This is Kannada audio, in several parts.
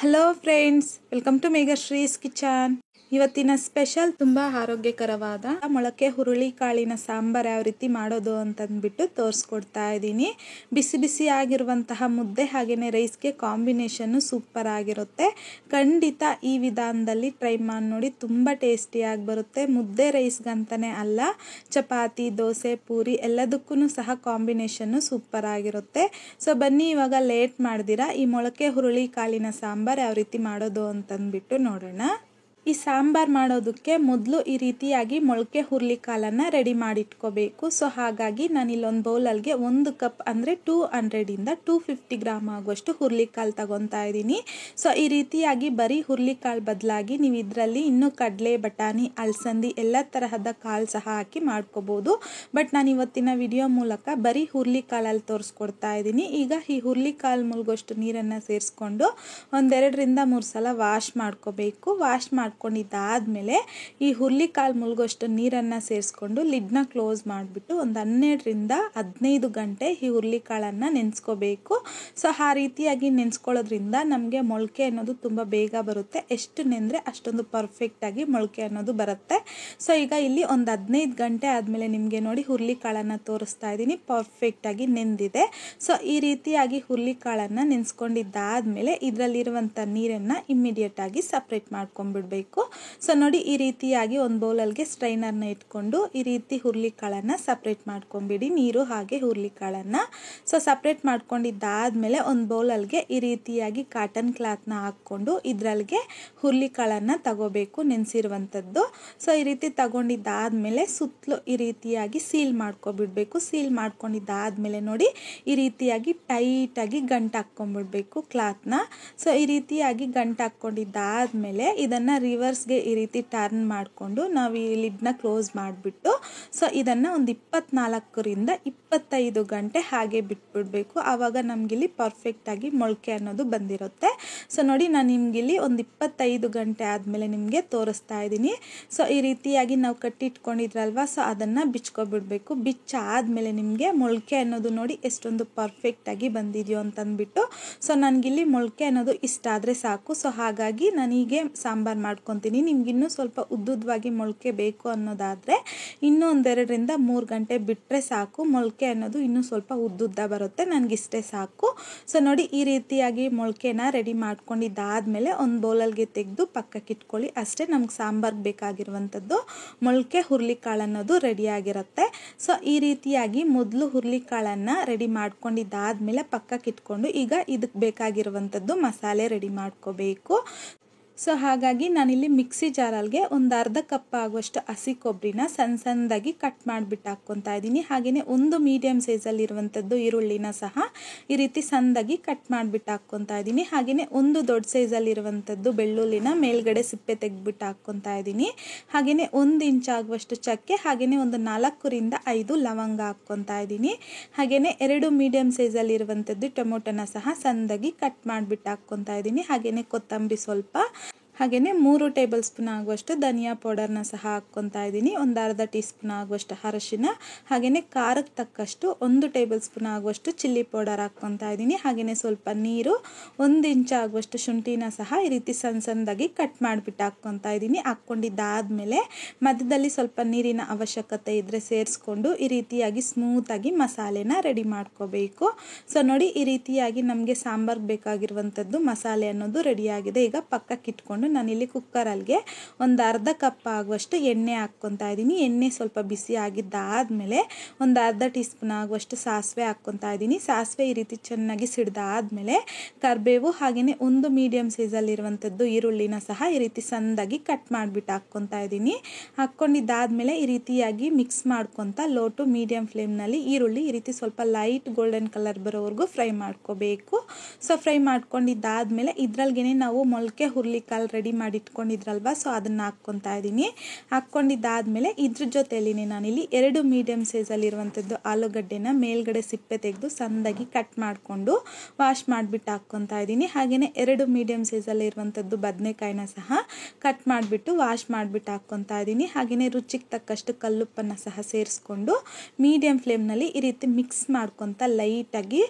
Hello friends, welcome to Meghashree's kitchen. ಇವತ್ತಿನ ಸ್ಪೆಷಲ್ ತುಂಬಾ ಆರೋಗ್ಯಕರವಾದ ಮೊಳಕೆ ಹುರುಳಿ ಕಾಳಿನ ಸಾಂಬಾರ್ ಯಾವ ರೀತಿ ಮಾಡೋದು ಅಂತಂದ್ಬಿಟ್ಟು ತೋರಿಸ್ಕೊಡ್ತಾ ಇದ್ದೀನಿ. ಬಿಸಿ ಬಿಸಿ ಆಗಿರುವಂತಹ ಮುದ್ದೆ ಹಾಗೆಯೇ ರೈಸ್ಗೆ ಕಾಂಬಿನೇಷನ್ನು ಸೂಪರ್ ಆಗಿರುತ್ತೆ. ಖಂಡಿತ ಈ ವಿಧಾನದಲ್ಲಿ ಟ್ರೈ ಮಾಡಿ ನೋಡಿ, ತುಂಬ ಟೇಸ್ಟಿಯಾಗಿ ಬರುತ್ತೆ. ಮುದ್ದೆ ರೈಸ್ಗಂತಲೇ ಅಲ್ಲ, ಚಪಾತಿ, ದೋಸೆ, ಪೂರಿ ಎಲ್ಲದಕ್ಕೂ ಸಹ ಕಾಂಬಿನೇಷನ್ನು ಸೂಪರ್ ಆಗಿರುತ್ತೆ. ಸೊ ಬನ್ನಿ, ಇವಾಗ ಲೇಟ್ ಮಾಡ್ದಿರಾ ಈ ಮೊಳಕೆ ಹುರುಳಿ ಕಾಳಿನ ಸಾಂಬಾರ್ ಯಾವ ರೀತಿ ಮಾಡೋದು ಅಂತಂದ್ಬಿಟ್ಟು ನೋಡೋಣ. ಈ ಸಾಂಬಾರ್ ಮಾಡೋದಕ್ಕೆ ಮೊದಲು ಈ ರೀತಿಯಾಗಿ ಮೊಳಕೆ ಹುರುಳಿ ಕಾಳನ್ನು ರೆಡಿ ಮಾಡಿಟ್ಕೋಬೇಕು. ಸೊ ಹಾಗಾಗಿ ನಾನು ಇಲ್ಲೊಂದು ಬೌಲಲ್ಗೆ 1 ಕಪ್ ಅಂದರೆ 200ಇಂದ 250 ಗ್ರಾಮ್ ಆಗುವಷ್ಟು ಹುರುಳಿ ಕಾಳು ತಗೊತಾ ಇದ್ದೀನಿ. ಸೊ ಈ ರೀತಿಯಾಗಿ ಬರೀ ಹುರುಳಿ ಕಾಳು ಬದಲಾಗಿ ನೀವು ಇದರಲ್ಲಿ ಇನ್ನೂ ಕಡಲೆ, ಬಟಾಣಿ, ಅಲಸಂದಿ ಎಲ್ಲ ತರಹದ ಕಾಳು ಸಹ ಹಾಕಿ ಮಾಡ್ಕೋಬೋದು. ಬಟ್ ನಾನು ಇವತ್ತಿನ ವಿಡಿಯೋ ಮೂಲಕ ಬರೀ ಹುರುಳಿ ಕಾಳಲ್ಲಿ ತೋರಿಸ್ಕೊಡ್ತಾ ಇದ್ದೀನಿ. ಈಗ ಈ ಹುರುಳಿ ಕಾಳು ಮುಳುಗೋಷ್ಟು ನೀರನ್ನು ಸೇರಿಸ್ಕೊಂಡು 1-2 ರಿಂದ 3 ಸಲ ವಾಶ್ ಮಾಡ್ಕೋಬೇಕು. ವಾಶ್ ಮಾಡ್ಕೊಂಡಿದ್ದಾದಮೇಲೆ ಈ ಹುರುಳಿ ಕಾಳು ಮುಳುಗೋಷ್ಟು ನೀರನ್ನು ಸೇರಿಸ್ಕೊಂಡು ಲಿಡ್ನ ಕ್ಲೋಸ್ ಮಾಡಿಬಿಟ್ಟು ಒಂದು 12 ರಿಂದ 15 ಗಂಟೆ ಈ ಹುರುಳಿ ಕಾಳನ್ನು ನೆನೆಸ್ಕೋಬೇಕು. ಸೊ ಆ ರೀತಿಯಾಗಿ ನೆನೆಸ್ಕೊಳ್ಳೋದ್ರಿಂದ ನಮಗೆ ಮೊಳಕೆ ಅನ್ನೋದು ತುಂಬ ಬೇಗ ಬರುತ್ತೆ. ಎಷ್ಟು ನೆಂದರೆ ಅಷ್ಟೊಂದು ಪರ್ಫೆಕ್ಟಾಗಿ ಮೊಳಕೆ ಅನ್ನೋದು ಬರುತ್ತೆ. ಸೊ ಈಗ ಇಲ್ಲಿ ಒಂದು 15 ಗಂಟೆ ಆದಮೇಲೆ ನಿಮಗೆ ನೋಡಿ ಹುರುಳಿ ಕಾಳನ್ನು ತೋರಿಸ್ತಾ ಇದ್ದೀನಿ, ಪರ್ಫೆಕ್ಟಾಗಿ ನೆಂದಿದೆ. ಸೊ ಈ ರೀತಿಯಾಗಿ ಹುರುಳಿ ಕಾಳನ್ನು ನೆನೆಸ್ಕೊಂಡಿದ್ದಾದಮೇಲೆ ಇದರಲ್ಲಿರುವಂಥ ನೀರನ್ನು ಇಮ್ಮಿಡಿಯೇಟಾಗಿ ಸಪ್ರೇಟ್ ಮಾಡ್ಕೊಂಡ್ಬಿಡ್ಬೇಕು. ಸೊ ನೋಡಿ, ಈ ರೀತಿಯಾಗಿ ಒಂದು ಬೌಲಲ್ಗೆ ಸ್ಟ್ರೈನರ್ನ ಇಟ್ಕೊಂಡು ಈ ರೀತಿ ಹುರುಳಿ ಕಾಳನ್ನು ಸಪ್ರೇಟ್ ಮಾಡ್ಕೊಂಬಿಡಿ, ನೀರು ಹಾಗೆ ಹುರುಳಿ ಕಾಳನ್ನು. ಸೊ ಸಪ್ರೇಟ್ ಮಾಡ್ಕೊಂಡಿದ್ದಾದಮೇಲೆ ಒಂದು ಬೌಲಲ್ಗೆ ಈ ರೀತಿಯಾಗಿ ಕಾಟನ್ ಕ್ಲಾತ್ನ ಹಾಕ್ಕೊಂಡು ಇದರಲ್ಲಿಗೆ ಹುರುಳಿ ಕಾಳನ್ನು ತಗೋಬೇಕು, ನೆನೆಸಿರುವಂಥದ್ದು. ಸೊ ಈ ರೀತಿ ತಗೊಂಡಿದ್ದಾದಮೇಲೆ ಸುತ್ತಲೂ ಈ ರೀತಿಯಾಗಿ ಸೀಲ್ ಮಾಡ್ಕೊಬಿಡ್ಬೇಕು. ಸೀಲ್ ಮಾಡ್ಕೊಂಡಿದ್ದಾದಮೇಲೆ ನೋಡಿ ಈ ರೀತಿಯಾಗಿ ಟೈಟಾಗಿ ಗಂಟು ಹಾಕ್ಕೊಂಡ್ಬಿಡ್ಬೇಕು ಕ್ಲಾತ್ನ. ಸೊ ಈ ರೀತಿಯಾಗಿ ಗಂಟು ಹಾಕ್ಕೊಂಡಿದ್ದಾದಮೇಲೆ ಇದನ್ನು ರಿವರ್ಸ್ಗೆ ಈ ರೀತಿ ಟರ್ನ್ ಮಾಡಿಕೊಂಡು ನಾವು ಈ ಲಿಡ್ನ ಕ್ಲೋಸ್ ಮಾಡಿಬಿಟ್ಟು ಸೊ ಇದನ್ನು ಒಂದು 24 ರಿಂದ 25 ಗಂಟೆ ಹಾಗೆ ಬಿಟ್ಬಿಡಬೇಕು. ಆವಾಗ ನಮಗಿಲ್ಲಿ ಪರ್ಫೆಕ್ಟಾಗಿ ಮೊಳಕೆ ಅನ್ನೋದು ಬಂದಿರುತ್ತೆ. ಸೊ ನೋಡಿ, ನಾನು ನಿಮಗಿಲ್ಲಿ ಒಂದು 25 ಗಂಟೆ ಆದಮೇಲೆ ನಿಮಗೆ ತೋರಿಸ್ತಾ ಇದ್ದೀನಿ. ಸೊ ಈ ರೀತಿಯಾಗಿ ನಾವು ಕಟ್ಟಿಟ್ಕೊಂಡಿದ್ರಲ್ವ, ಸೊ ಅದನ್ನು ಬಿಚ್ಕೊಬಿಡ್ಬೇಕು. ಬಿಚ್ಚಾದಮೇಲೆ ನಿಮಗೆ ಮೊಳಕೆ ಅನ್ನೋದು ನೋಡಿ ಎಷ್ಟೊಂದು ಪರ್ಫೆಕ್ಟಾಗಿ ಬಂದಿದೆಯೋ ಅಂತಂದ್ಬಿಟ್ಟು. ಸೊ ನನಗಿಲ್ಲಿ ಮೊಳಕೆ ಅನ್ನೋದು ಇಷ್ಟ ಆದರೆ ಸಾಕು. ಸೊ ಹಾಗಾಗಿ ನಾನೀಗೆ ಸಾಂಬಾರು ಮಾಡ್ಕೊತೀನಿ. ನಿಮ್ಗಿನ್ನೂ ಸ್ವಲ್ಪ ಉದ್ದುದ್ವಾಗಿ ಮೊಳಕೆ ಬೇಕು ಅನ್ನೋದಾದರೆ ಇನ್ನೂ 1-2 ರಿಂದ 3 ಗಂಟೆ ಬಿಟ್ಟರೆ ಸಾಕು. ಮೊಳಕೆ ಅನ್ನೋದು ಇನ್ನೂ ಸ್ವಲ್ಪ ಉದ್ದುದ್ದ ಬರುತ್ತೆ, ನನಗಿಷ್ಟೇ ಸಾಕು. ಸೊ ನೋಡಿ, ಈ ರೀತಿಯಾಗಿ ಮೊಳಕೆನ ರೆಡಿ ಮಾಡ್ಕೊಂಡಿದ್ದಾದಮೇಲೆ ಒಂದು ಬೌಲಲ್ಗೆ ತೆಗೆದು ಪಕ್ಕಕ್ಕೆ ಇಟ್ಕೊಳ್ಳಿ. ಅಷ್ಟೇ, ನಮ್ಗೆ ಸಾಂಬಾರ್ಗೆ ಬೇಕಾಗಿರುವಂಥದ್ದು ಮೊಳಕೆ ಹುರುಳಿ ಕಾಳು ಅನ್ನೋದು ರೆಡಿಯಾಗಿರುತ್ತೆ. ಸೊ ಈ ರೀತಿಯಾಗಿ ಮೊದಲು ಹುರುಳಿ ಕಾಳನ್ನು ರೆಡಿ ಮಾಡ್ಕೊಂಡಿದ್ದಾದಮೇಲೆ ಪಕ್ಕಕ್ಕೆ ಇಟ್ಕೊಂಡು ಈಗ ಇದಕ್ಕೆ ಬೇಕಾಗಿರುವಂಥದ್ದು ಮಸಾಲೆ ರೆಡಿ ಮಾಡ್ಕೋಬೇಕು. ಸೊ ಹಾಗಾಗಿ ನಾನಿಲ್ಲಿ ಮಿಕ್ಸಿ ಜಾರಲ್ಗೆ ಒಂದು ಅರ್ಧ ಕಪ್ ಆಗುವಷ್ಟು ಹಸಿ ಕೊಬ್ಬರಿನ ಸಣ್ಣದಾಗಿ ಕಟ್ ಮಾಡಿಬಿಟ್ಟು ಹಾಕ್ಕೊತಾ ಇದ್ದೀನಿ. ಹಾಗೆಯೇ ಒಂದು ಮೀಡಿಯಮ್ ಸೈಜಲ್ಲಿರುವಂಥದ್ದು ಈರುಳ್ಳಿನ ಸಹ ಈ ರೀತಿ ಸಣ್ಣದಾಗಿ ಕಟ್ ಮಾಡಿಬಿಟ್ಟು ಹಾಕ್ಕೊತಾ ಇದ್ದೀನಿ. ಹಾಗೆಯೇ ಒಂದು ದೊಡ್ಡ ಸೈಜಲ್ಲಿರುವಂಥದ್ದು ಬೆಳ್ಳುಳ್ಳಿನ ಮೇಲ್ಗಡೆ ಸಿಪ್ಪೆ ತೆಗೆದ್ಬಿಟ್ಟು ಹಾಕ್ಕೊತಾ ಇದ್ದೀನಿ. ಹಾಗೆಯೇ 1 ಇಂಚ್ ಆಗುವಷ್ಟು ಚಕ್ಕೆ, ಹಾಗೆಯೇ ಒಂದು 4 ರಿಂದ 5 ಲವಂಗ ಹಾಕ್ಕೊತಾ ಇದ್ದೀನಿ. ಹಾಗೆಯೇ 2 ಮೀಡಿಯಮ್ ಸೈಜಲ್ಲಿರುವಂಥದ್ದು ಟೊಮೊಟೊನ ಸಹ ಸಣ್ಣದಾಗಿ ಕಟ್ ಮಾಡಿಬಿಟ್ಟು ಹಾಕ್ಕೊತಾ ಇದ್ದೀನಿ. ಹಾಗೆಯೇ ಕೊತ್ತಂಬರಿ ಸ್ವಲ್ಪ, ಹಾಗೆಯೇ 3 ಟೇಬಲ್ ಸ್ಪೂನ್ ಆಗುವಷ್ಟು ಧನಿಯಾ ಪೌಡರ್ನ ಸಹ ಹಾಕ್ಕೊತಾ ಇದ್ದೀನಿ. ಒಂದು ಅರ್ಧ ಟೀ ಸ್ಪೂನ್ ಆಗುವಷ್ಟು ಅರಶಿನ, ಹಾಗೆಯೇ ಖಾರಕ್ಕೆ ತಕ್ಕಷ್ಟು 1 ಟೇಬಲ್ ಸ್ಪೂನ್ ಆಗುವಷ್ಟು ಚಿಲ್ಲಿ ಪೌಡರ್ ಹಾಕ್ಕೊತಾ ಇದ್ದೀನಿ. ಹಾಗೆಯೇ ಸ್ವಲ್ಪ ನೀರು, 1 ಇಂಚ್ ಆಗುವಷ್ಟು ಶುಂಠಿನ ಸಹ ಈ ರೀತಿ ಸಣ್ಣದಾಗಿ ಕಟ್ ಮಾಡಿಬಿಟ್ಟು ಹಾಕ್ಕೊತಾ ಇದ್ದೀನಿ. ಹಾಕ್ಕೊಂಡಿದ್ದಾದಮೇಲೆ ಮಧ್ಯದಲ್ಲಿ ಸ್ವಲ್ಪ ನೀರಿನ ಅವಶ್ಯಕತೆ ಇದ್ದರೆ ಸೇರಿಸ್ಕೊಂಡು ಈ ರೀತಿಯಾಗಿ ಸ್ಮೂತಾಗಿ ಮಸಾಲೆನ ರೆಡಿ ಮಾಡ್ಕೋಬೇಕು. ಸೊ ನೋಡಿ, ಈ ರೀತಿಯಾಗಿ ನಮಗೆ ಸಾಂಬಾರ್ಗೆ ಬೇಕಾಗಿರುವಂಥದ್ದು ಮಸಾಲೆ ಅನ್ನೋದು ರೆಡಿಯಾಗಿದೆ. ಈಗ ಪಕ್ಕಕ್ಕೆ ಇಟ್ಕೊಂಡು ನಾನಿಲ್ಲಿ ಕುಕ್ಕರಲ್ಗೆ ಒಂದು ಅರ್ಧ ಕಪ್ ಆಗುವಷ್ಟು ಎಣ್ಣೆ ಹಾಕ್ಕೊತಾ ಇದ್ದೀನಿ. ಎಣ್ಣೆ ಸ್ವಲ್ಪ ಬಿಸಿ ಆಗಿದ್ದಾದಮೇಲೆ ಒಂದು ಅರ್ಧ ಟೀ ಸ್ಪೂನ್ ಆಗುವಷ್ಟು ಸಾಸಿವೆ ಹಾಕ್ಕೊತಾ ಇದ್ದೀನಿ. ಸಾಸಿವೆ ಈ ರೀತಿ ಚೆನ್ನಾಗಿ ಸಿಡ್ದಾದ್ಮೇಲೆ ಕರಿಬೇವು, ಹಾಗೆಯೇ ಒಂದು ಮೀಡಿಯಮ್ ಸೈಜಲ್ಲಿರುವಂಥದ್ದು ಈರುಳ್ಳಿನ ಸಹ ಈ ರೀತಿ ಸಣ್ಣದಾಗಿ ಕಟ್ ಮಾಡಿಬಿಟ್ಟು ಹಾಕ್ಕೊತಾ ಇದ್ದೀನಿ. ಹಾಕ್ಕೊಂಡಿದ್ದಾದಮೇಲೆ ಈ ರೀತಿಯಾಗಿ ಮಿಕ್ಸ್ ಮಾಡ್ಕೊತಾ ಲೋ ಟು ಮೀಡಿಯಮ್ ಫ್ಲೇಮ್ನಲ್ಲಿ ಈರುಳ್ಳಿ ಈ ರೀತಿ ಸ್ವಲ್ಪ ಲೈಟ್ ಗೋಲ್ಡನ್ ಕಲರ್ ಬರೋವರೆಗೂ ಫ್ರೈ ಮಾಡ್ಕೋಬೇಕು. ಸೊ ಫ್ರೈ ಮಾಡ್ಕೊಂಡಿದ್ದಾದಮೇಲೆ ಇದ್ರಲ್ಗೆ ನಾವು ಮೊಳಕೆ ಹುರುಳಿ ಕಾಳು ರೆಡಿ ಮಾಡಿ ಇಟ್ಕೊಂಡಿದ್ರಲ್ವ, ಸೊ ಅದನ್ನು ಹಾಕ್ಕೊತಾ ಇದ್ದೀನಿ. ಹಾಕ್ಕೊಂಡಿದ್ದಾದಮೇಲೆ ಇದ್ರ ಜೊತೆಯಲ್ಲಿ ನಾನಿಲ್ಲಿ 2 ಮೀಡಿಯಮ್ ಸೈಜಲ್ಲಿರುವಂಥದ್ದು ಆಲೂಗಡ್ಡೆನ ಮೇಲ್ಗಡೆ ಸಿಪ್ಪೆ ತೆಗೆದು ಸಣ್ಣದಾಗಿ ಕಟ್ ಮಾಡಿಕೊಂಡು ವಾಶ್ ಮಾಡಿಬಿಟ್ಟು ಹಾಕ್ಕೊತಾ ಇದ್ದೀನಿ. ಹಾಗೆಯೇ 2 ಮೀಡಿಯಮ್ ಸೈಜಲ್ಲಿರುವಂಥದ್ದು ಬದನೆಕಾಯಿನ ಸಹ ಕಟ್ ಮಾಡಿಬಿಟ್ಟು ವಾಶ್ ಮಾಡಿಬಿಟ್ಟು ಹಾಕ್ಕೊತಾ ಇದ್ದೀನಿ. ಹಾಗೆಯೇ ರುಚಿಗೆ ತಕ್ಕಷ್ಟು ಕಲ್ಲುಪ್ಪನ್ನು ಸಹ ಸೇರಿಸ್ಕೊಂಡು ಮೀಡಿಯಮ್ ಫ್ಲೇಮ್ನಲ್ಲಿ ಈ ರೀತಿ ಮಿಕ್ಸ್ ಮಾಡ್ಕೊತಾ ಲೈಟಾಗಿ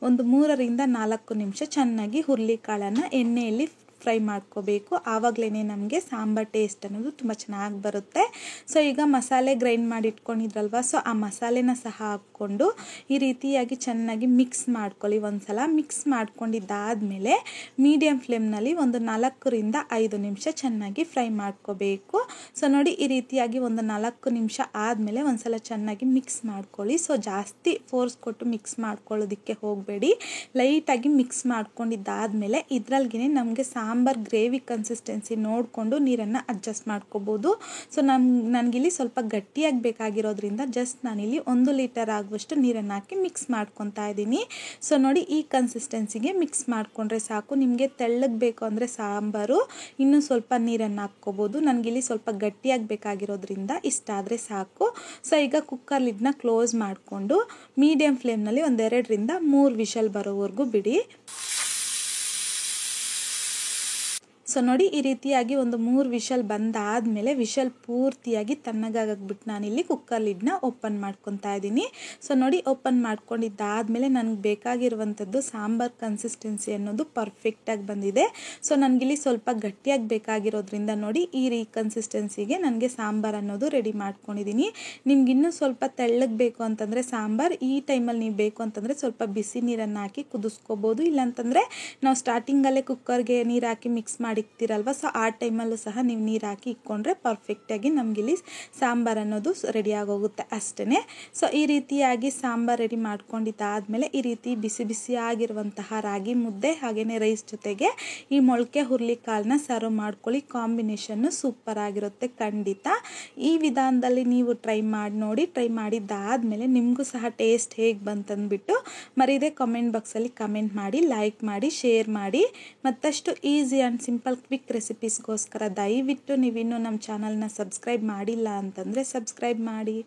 ಒಂದು 3 ರಿಂದ 4 ನಿಮಿಷ ಚೆನ್ನಾಗಿ ಹುರುಳಿ ಕಾಳನ್ನು ಎಣ್ಣೆಯಲ್ಲಿ ಫ್ರೈ ಮಾಡ್ಕೋಬೇಕು. ಆವಾಗಲೇ ನಮಗೆ ಸಾಂಬಾರ್ ಟೇಸ್ಟ್ ಅನ್ನೋದು ತುಂಬ ಚೆನ್ನಾಗಿ ಬರುತ್ತೆ. ಸೊ ಈಗ ಮಸಾಲೆ ಗ್ರೈಂಡ್ ಮಾಡಿ ಇಟ್ಕೊಂಡಿದ್ರಲ್ವ, ಸೊ ಆ ಮಸಾಲೆನ ಸಹ ಹಾಕ್ಕೊಂಡು ಈ ರೀತಿಯಾಗಿ ಚೆನ್ನಾಗಿ ಮಿಕ್ಸ್ ಮಾಡ್ಕೊಳ್ಳಿ. ಒಂದ್ಸಲ ಮಿಕ್ಸ್ ಮಾಡ್ಕೊಂಡಿದ್ದಾದಮೇಲೆ ಮೀಡಿಯಂ ಫ್ಲೇಮ್ನಲ್ಲಿ ಒಂದು 4 ರಿಂದ 5 ನಿಮಿಷ ಚೆನ್ನಾಗಿ ಫ್ರೈ ಮಾಡ್ಕೋಬೇಕು. ಸೊ ನೋಡಿ, ಈ ರೀತಿಯಾಗಿ ಒಂದು 4 ನಿಮಿಷ ಆದಮೇಲೆ ಒಂದ್ಸಲ ಚೆನ್ನಾಗಿ ಮಿಕ್ಸ್ ಮಾಡ್ಕೊಳ್ಳಿ. ಸೊ ಜಾಸ್ತಿ ಫೋರ್ಸ್ ಕೊಟ್ಟು ಮಿಕ್ಸ್ ಮಾಡ್ಕೊಳ್ಳೋದಕ್ಕೆ ಹೋಗಬೇಡಿ. ಲೈಟಾಗಿ ಮಿಕ್ಸ್ ಮಾಡ್ಕೊಂಡಿದ್ದಾದಮೇಲೆ ಇದರಲ್ಲಿಗೆ ನಮಗೆ ಸಾಂಬಾರ್ ಗ್ರೇವಿ ಕನ್ಸಿಸ್ಟೆನ್ಸಿ ನೋಡಿಕೊಂಡು ನೀರನ್ನು ಅಡ್ಜಸ್ಟ್ ಮಾಡ್ಕೋಬೋದು. ಸೊ ನನಗಿಲ್ಲಿ ಸ್ವಲ್ಪ ಗಟ್ಟಿಯಾಗಿ ಬೇಕಾಗಿರೋದ್ರಿಂದ ಜಸ್ಟ್ ನಾನಿಲ್ಲಿ 1 ಲೀಟರ್ ಆಗುವಷ್ಟು ನೀರನ್ನು ಹಾಕಿ ಮಿಕ್ಸ್ ಮಾಡ್ಕೊತಾ ಇದ್ದೀನಿ. ಸೊ ನೋಡಿ, ಈ ಕನ್ಸಿಸ್ಟೆನ್ಸಿಗೆ ಮಿಕ್ಸ್ ಮಾಡಿಕೊಂಡ್ರೆ ಸಾಕು. ನಿಮಗೆ ತೆಳ್ಳಗೆ ಬೇಕು ಅಂದರೆ ಸಾಂಬಾರು ಇನ್ನೂ ಸ್ವಲ್ಪ ನೀರನ್ನು ಹಾಕ್ಕೋಬೋದು. ನನಗಿಲ್ಲಿ ಸ್ವಲ್ಪ ಗಟ್ಟಿಯಾಗಿ ಬೇಕಾಗಿರೋದ್ರಿಂದ ಇಷ್ಟ ಆದರೆ ಸಾಕು. ಸೊ ಈಗ ಕುಕ್ಕರ್ ಲಿಡ್ನ ಕ್ಲೋಸ್ ಮಾಡಿಕೊಂಡು ಮೀಡಿಯಂ ಫ್ಲೇಮ್ನಲ್ಲಿ 2 ರಿಂದ 3 ವಿಷಲ್ ಬರೋವರೆಗೂ ಬಿಡಿ. ಸೊ ನೋಡಿ, ಈ ರೀತಿಯಾಗಿ ಒಂದು 3 ವಿಷಲ್ ಬಂದಾದಮೇಲೆ ವಿಷಲ್ ಪೂರ್ತಿಯಾಗಿ ತಣ್ಣಗಾಗಬಿಟ್ಟು ನಾನಿಲ್ಲಿ ಕುಕ್ಕರ್ ಲಿಡ್ನ ಓಪನ್ ಮಾಡ್ಕೊತಾ ಇದ್ದೀನಿ. ಸೊ ನೋಡಿ, ಓಪನ್ ಮಾಡ್ಕೊಂಡಿದ್ದಾದಮೇಲೆ ನನಗೆ ಬೇಕಾಗಿರುವಂಥದ್ದು ಸಾಂಬಾರ್ ಕನ್ಸಿಸ್ಟೆನ್ಸಿ ಅನ್ನೋದು ಪರ್ಫೆಕ್ಟಾಗಿ ಬಂದಿದೆ. ಸೊ ನನಗಿಲ್ಲಿ ಸ್ವಲ್ಪ ಗಟ್ಟಿಯಾಗಿ ಬೇಕಾಗಿರೋದ್ರಿಂದ ನೋಡಿ, ಈ ಕನ್ಸಿಸ್ಟೆನ್ಸಿಗೆ ನನಗೆ ಸಾಂಬಾರ್ ಅನ್ನೋದು ರೆಡಿ ಮಾಡ್ಕೊಂಡಿದ್ದೀನಿ. ನಿಮ್ಗೆ ಇನ್ನೂ ಸ್ವಲ್ಪ ತೆಳ್ಳಗೆ ಬೇಕು ಅಂತಂದರೆ ಸಾಂಬಾರ್ ಈ ಟೈಮಲ್ಲಿ ನೀವು ಬೇಕು ಅಂತಂದರೆ ಸ್ವಲ್ಪ ಬಿಸಿ ನೀರನ್ನು ಹಾಕಿ ಕುದಿಸ್ಕೋಬೋದು. ಇಲ್ಲಾಂತಂದರೆ ನಾವು ಸ್ಟಾರ್ಟಿಂಗಲ್ಲೇ ಕುಕ್ಕರ್ಗೆ ನೀರು ಹಾಕಿ ಮಿಕ್ಸ್ ಮಾಡಿ ಇಕ್ತಿರಲ್ವ, ಸೊ ಆ ಟೈಮಲ್ಲೂ ಸಹ ನೀವು ನೀರು ಹಾಕಿ ಇಕ್ಕೊಂಡ್ರೆ ಪರ್ಫೆಕ್ಟಾಗಿ ನಮಗಿಲ್ಲಿ ಸಾಂಬಾರ್ ಅನ್ನೋದು ರೆಡಿ ಆಗೋಗುತ್ತೆ ಅಷ್ಟೇ. ಸೊ ಈ ರೀತಿಯಾಗಿ ಸಾಂಬಾರ್ ರೆಡಿ ಮಾಡ್ಕೊಂಡಿದ್ದಾದಮೇಲೆ ಈ ರೀತಿ ಬಿಸಿ ಬಿಸಿ ಆಗಿರುವಂತಹ ರಾಗಿ ಮುದ್ದೆ ಹಾಗೆಯೇ ರೈಸ್ ಜೊತೆಗೆ ಈ ಮೊಳಕೆ ಹುರುಳಿಕಾಳನ್ನ ಸರ್ವ್ ಮಾಡ್ಕೊಳ್ಳಿ. ಕಾಂಬಿನೇಷನ್ನು ಸೂಪರ್ ಆಗಿರುತ್ತೆ ಖಂಡಿತ. ಈ ವಿಧಾನದಲ್ಲಿ ನೀವು ಟ್ರೈ ಮಾಡಿ ನೋಡಿ. ಟ್ರೈ ಮಾಡಿದ್ದಾದಮೇಲೆ ನಿಮಗೂ ಸಹ ಟೇಸ್ಟ್ ಹೇಗೆ ಬಂತಂದ್ಬಿಟ್ಟು ಮರೀದೆ ಕಾಮೆಂಟ್ ಬಾಕ್ಸಲ್ಲಿ ಕಮೆಂಟ್ ಮಾಡಿ, ಲೈಕ್ ಮಾಡಿ, ಶೇರ್ ಮಾಡಿ. ಮತ್ತಷ್ಟು ಈಸಿ ಆ್ಯಂಡ್ ಸಿಂಪಲ್ ಕ್ವಿಕ್ ರೆಸಿಪೀಸ್ಗೋಸ್ಕರ ದಯವಿಟ್ಟು ನೀವಿನ್ನೂ ನಮ್ಮ ಚಾನಲ್ನ ಸಬ್ಸ್ಕ್ರೈಬ್ ಮಾಡಿಲ್ಲ ಅಂತಂದರೆ ಸಬ್ಸ್ಕ್ರೈಬ್ ಮಾಡಿ.